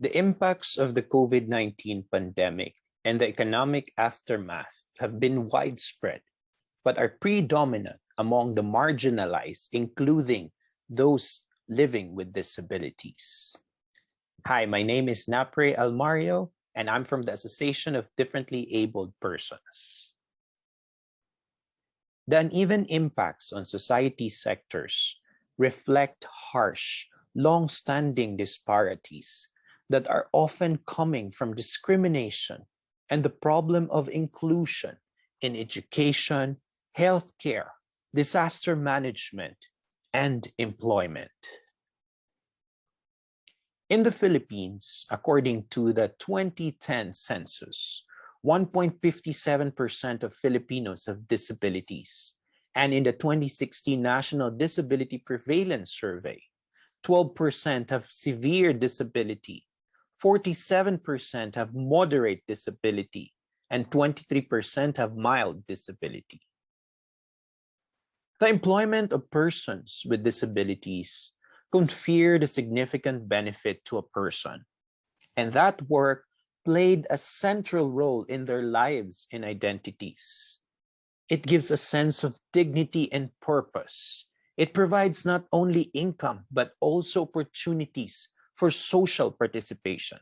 The impacts of the COVID-19 pandemic and the economic aftermath have been widespread, but are predominant among the marginalized, including those living with disabilities. Hi, my name is Naprey Almario, and I'm from the Association of Differently Abled Persons. The uneven impacts on society sectors reflect harsh, long-standing disparities that are often coming from discrimination and the problem of inclusion in education, healthcare, disaster management, and employment. In the Philippines, according to the 2010 census, 1.57% of Filipinos have disabilities. And in the 2016 National Disability Prevalence Survey, 12% have severe disability, 47% have moderate disability, and 23% have mild disability. The employment of persons with disabilities conferred a significant benefit to a person, and that work played a central role in their lives and identities. It gives a sense of dignity and purpose. It provides not only income, but also opportunities for social participation.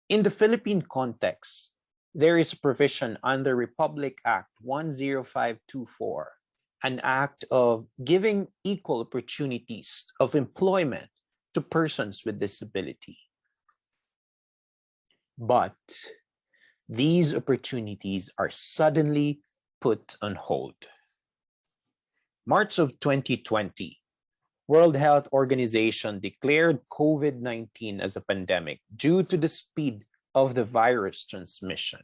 In the Philippine context, there is a provision under Republic Act 10524, an act of giving equal opportunities of employment to persons with disability. But these opportunities are suddenly put on hold. March of 2020, World Health Organization declared COVID-19 as a pandemic due to the speed of the virus transmission.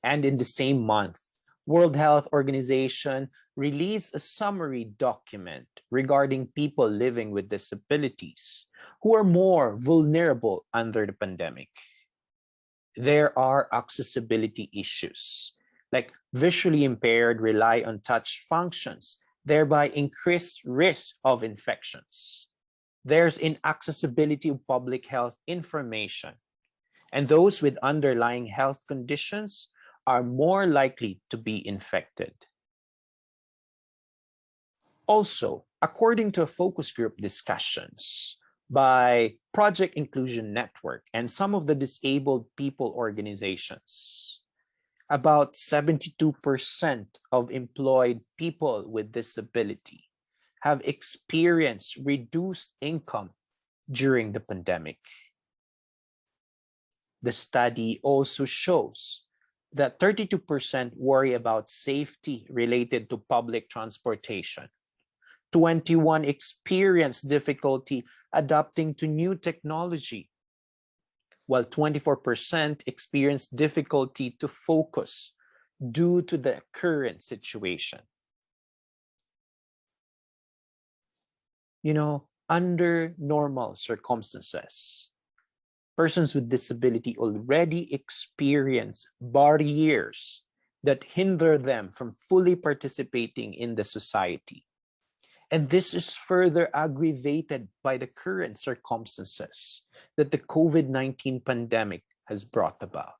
And in the same month, World Health Organization released a summary document regarding people living with disabilities who are more vulnerable under the pandemic. There are accessibility issues, like visually impaired rely on touch functions, thereby increase risk of infections. There's inaccessibility of public health information, and those with underlying health conditions are more likely to be infected. Also, according to a focus group discussions by Project Inclusion Network and some of the disabled people organizations, about 72% of employed people with disability have experienced reduced income during the pandemic. The study also shows that 32% worry about safety related to public transportation. 21% experience difficulty adapting to new technology, while 24% experience difficulty to focus due to the current situation. You know, under normal circumstances, persons with disability already experience barriers that hinder them from fully participating in the society. And this is further aggravated by the current circumstances that the COVID-19 pandemic has brought about.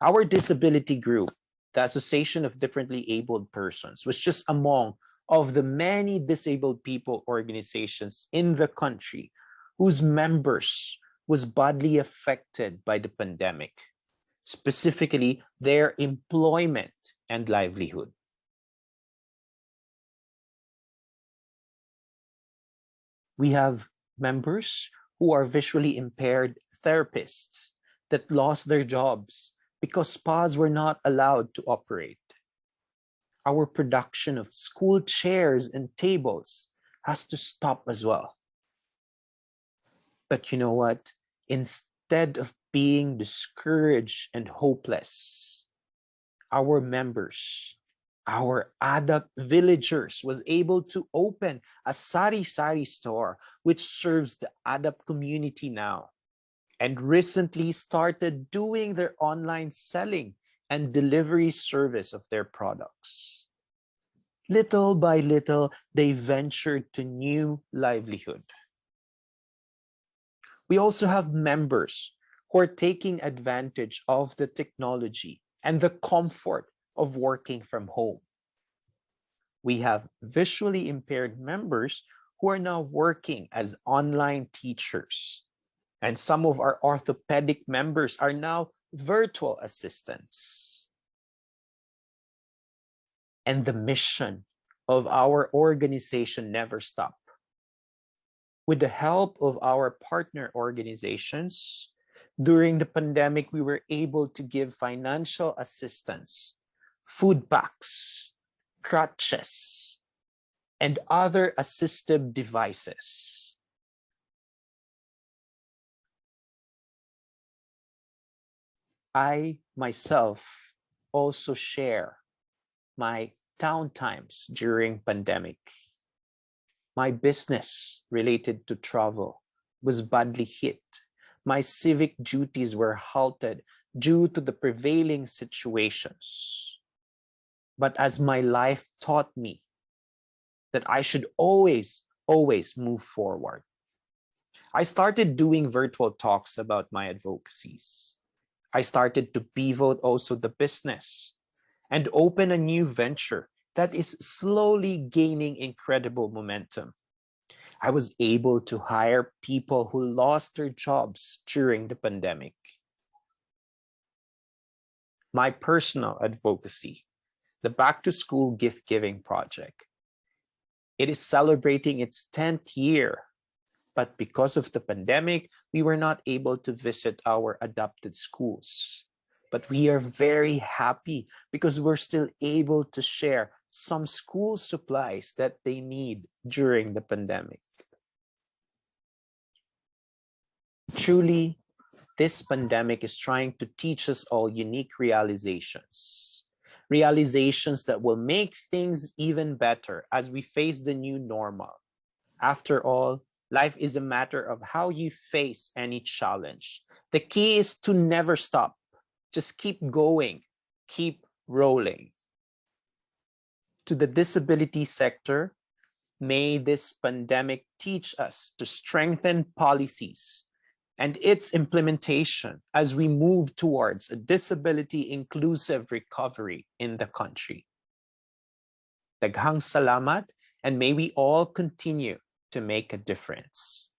Our disability group, the Association of Differently Abled Persons, was just among of the many disabled people organizations in the country whose members was badly affected by the pandemic, specifically their employment and livelihood. We have members who are visually impaired therapists that lost their jobs because spas were not allowed to operate. Our production of school chairs and tables has to stop as well. But you know what? Instead of being discouraged and hopeless, our members, our ADAP villagers was able to open a sari-sari store which serves the ADAP community now, and recently started doing their online selling and delivery service of their products. Little by little, they ventured to new livelihood. We also have members who are taking advantage of the technology and the comfort of working from home. We have visually impaired members who are now working as online teachers. And some of our orthopedic members are now virtual assistants. And the mission of our organization never stops. With the help of our partner organizations, during the pandemic, we were able to give financial assistance, food packs, crutches, and other assistive devices. I myself also share my downtimes during pandemic. My business related to travel was badly hit. My civic duties were halted due to the prevailing situations. But as my life taught me that I should always move forward, I started doing virtual talks about my advocacies. I started to pivot also the business and open a new venture that is slowly gaining incredible momentum. I was able to hire people who lost their jobs during the pandemic. My personal advocacy, the Back to School Gift Giving Project. It is celebrating its 10th year, but because of the pandemic, we were not able to visit our adopted schools. But we are very happy because we're still able to share some school supplies that they need during the pandemic. Truly, this pandemic is trying to teach us all unique realizations. Realizations that will make things even better as we face the new normal. After all, life is a matter of how you face any challenge. The key is to never stop. Just keep going, keep rolling. To the disability sector, may this pandemic teach us to strengthen policies and its implementation as we move towards a disability-inclusive recovery in the country. Daghang salamat, and may we all continue to make a difference.